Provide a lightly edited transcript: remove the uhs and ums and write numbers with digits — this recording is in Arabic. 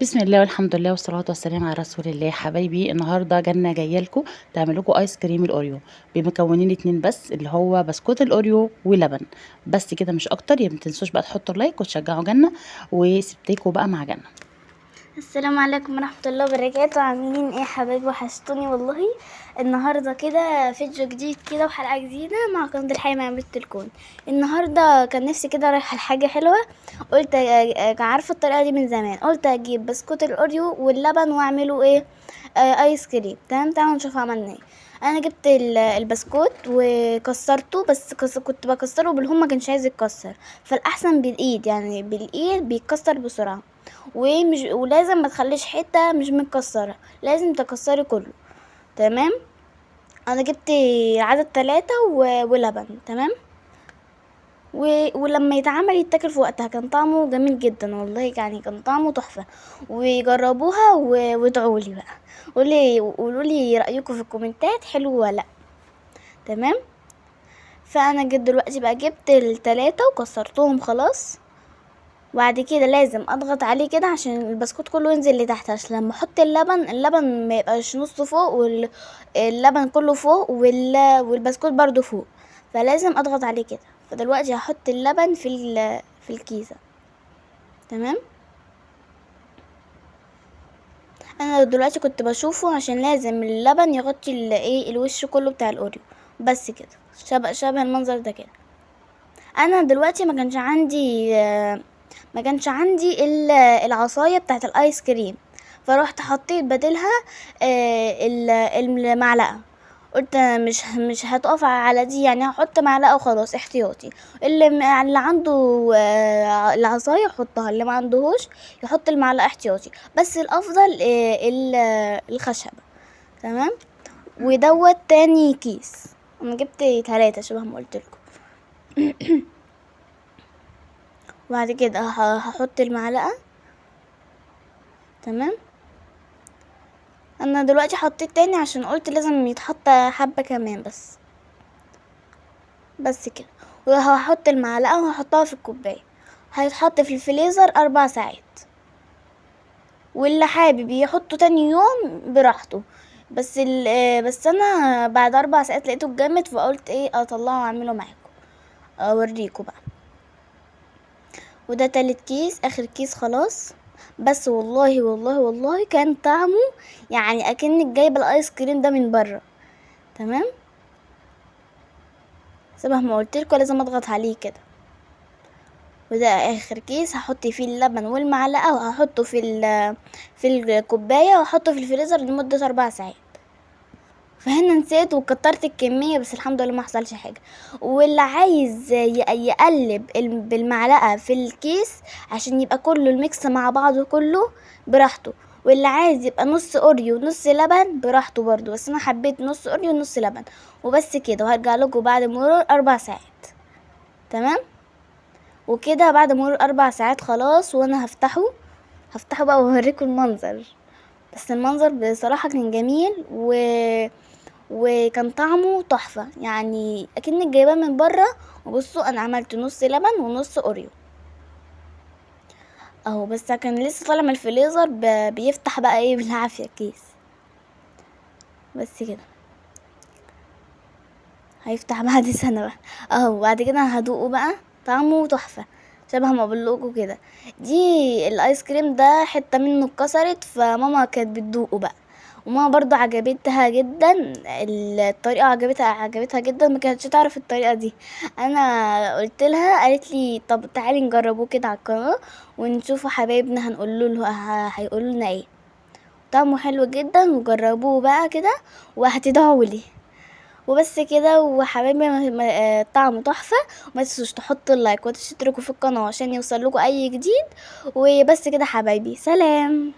بسم الله والحمد لله والصلاة والسلام على رسول الله. حبايبي النهارده جنة جايه لكم تعمل لكم ايس كريم الاوريو بمكونين اتنين بس، اللي هو بسكوت الاوريو ولبن بس كده مش اكتر. يا ما تنسوش بقى تحطوا لايك وتشجعوا جنة، وسبتكم بقى مع جنة. السلام عليكم ورحمة الله وبركاته. عاملين ايه يا حبايبي؟ وحشتوني والله. النهاردة كده فيديو جديد كده وحلقة جديدة مع قناة الحياة مع بنت الكون. النهاردة كان نفسي كده رايحة لحاجة حلوة، قلت عارفة الطريقة دي من زمان، قلت اجيب بسكوت الاوريو واللبن واعمله ايه، ايس كريم. تمام، تعالوا نشوف عملنا ايه. انا جبت البسكوت وكسرته، بس كنت بكسره بالهم، ما كانش عايز يتكسر، فالاحسن بالايد، يعني بالايد بيتكسر بسرعة. ولازم ما تخليش حته مش متكسره، لازم تكسري كله. تمام. انا جبت عدد 3 ولبن. تمام. ولما يتعمل يتاكل في وقتها، كان طعمه جميل جدا والله، يعني كان طعمه تحفه. وجربوها وادعولي بقى، قولولي رايكم في الكومنتات، حلو ولا لا. تمام. فانا جيت دلوقتي بقى جبت ال3 وكسرتهم خلاص. وبعد كده لازم اضغط عليه كده عشان البسكوت كله ينزل لتحت، عشان لما احط اللبن ما يبقاش نصه فوق واللبن كله فوق والبسكوت برضو فوق، فلازم اضغط عليه كده. فدلوقتي هحط اللبن في الكيسة. تمام. انا دلوقتي كنت بشوفه عشان لازم اللبن يغطي الوش كله بتاع الاوريو، بس كده شبه المنظر ده كده. انا دلوقتي ما كانش عندي العصايه بتاعه الايس كريم، فروحت حطيت بدلها المعلقه. قلت مش هتقف على دي، يعني هحط معلقه وخلاص احتياطي. اللي عنده العصايه يحطها، اللي ما عندهوش يحط المعلقه احتياطي، بس الافضل الخشبه. تمام. ودوت تاني كيس، انا جبت 3 شبه ما قلت لكم. وبعد كده هحط المعلقه. تمام. انا دلوقتي حطيت تاني عشان قلت لازم يتحط حبة كمان، بس كده. وهحط المعلقة وهحطها في الكوباية، هيتحط في الفريزر 4 ساعات، واللي حابب يحطه تاني يوم براحته. بس انا بعد 4 ساعات لقيته جامد، فقلت ايه اطلعه واعمله معاكم اوريكم بقى. وده تالت كيس، اخر كيس خلاص. بس والله والله والله كان طعمه يعني اكنك جايبه الايس كريم ده من بره. تمام. شبه ما قلتلكوا لازم اضغط عليه كده. وده اخر كيس هحط فيه اللبن والمعلقه، وهحطه في الكوبايه، وهحطه في الفريزر لمده 4 ساعات. فهنا نسيت وكترت الكميه، بس الحمد لله ما حصلش حاجه. واللي عايز يقلب بالمعلقه في الكيس عشان يبقى كله الميكس مع بعضه كله براحته. واللي عايز يبقى نص اوريو ونص لبن براحته برضو، بس انا حبيت نص اوريو ونص لبن. وبس كده، وهرجع لكم بعد مرور 4 ساعات. تمام. وكده بعد مرور 4 ساعات خلاص، وانا هفتحه بقى وهوريكم المنظر. بس المنظر بصراحة كان جميل وكان طعمه تحفة، يعني اكنك جايباه من بره. وبصوا انا عملت نص لبن ونص اوريو اهو، بس كان لسه طالع من الفريزر بيفتح بقى ايه بالعافية الكيس. بس كده هيفتح بعد سنة بقى اهو. بعد كده هدوقه بقى، طعمه تحفة شبه ما بقولكوا كده. دي الايس كريم ده حتة منه اتكسرت، فماما كانت بتدوقه بقى، وماما برضو عجبتها جدا الطريقة، عجبتها جدا، ما كانتش تعرف الطريقة دي. انا قلت لها، قالت لي طب تعالي نجربوه كده على القناة ونشوفوا حبايبنا هيقولوا لنا ايه. طعمه حلو جدا، وجربوه بقى كده وهتدعوا لي. وبس كده وحبايبي، طعمه تحفه. وما تنسوش تحطوا اللايك وتشتركوا في القناه عشان يوصل لكم اي جديد. وبس كده حبايبي، سلام.